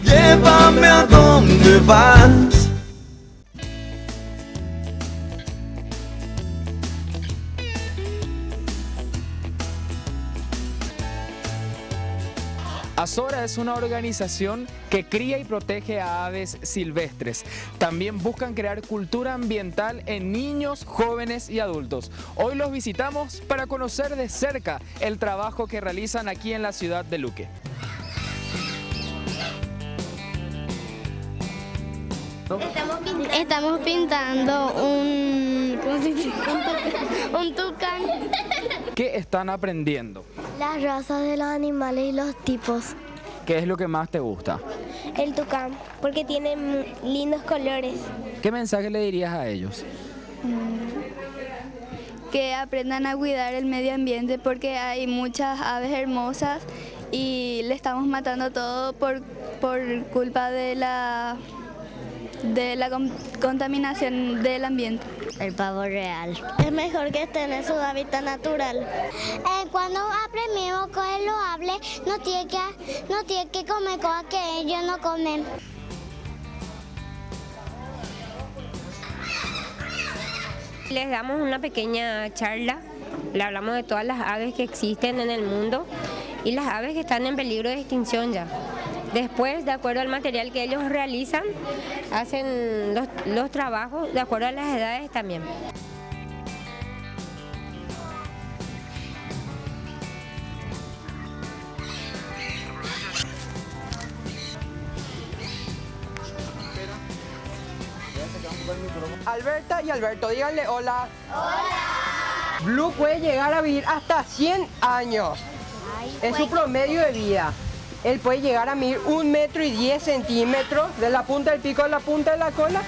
Llévame a donde vas. Azora es una organización que cría y protege a aves silvestres. También buscan crear cultura ambiental en niños, jóvenes y adultos. Hoy los visitamos para conocer de cerca el trabajo que realizan aquí en la ciudad de Luque. Estamos pintando ¿cómo se dice? Un tucán. ¿Qué están aprendiendo? Las razas de los animales y los tipos. ¿Qué es lo que más te gusta? El tucán, porque tiene lindos colores. ¿Qué mensaje le dirías a ellos? Que aprendan a cuidar el medio ambiente porque hay muchas aves hermosas y le estamos matando todo por culpa de la contaminación del ambiente. El pavo real. Es mejor que esté en su hábitat natural. Cuando aprendemos que lo hable, no tiene que comer cosas que ellos no comen. Les damos una pequeña charla, le hablamos de todas las aves que existen en el mundo y las aves que están en peligro de extinción ya. Después, de acuerdo al material que ellos realizan, hacen los trabajos de acuerdo a las edades también. Alberta y Alberto, díganle hola. Hola. Blue puede llegar a vivir hasta 100 años. Es su promedio de vida. Él puede llegar a medir 1,10 m de la punta del pico a la punta de la cola.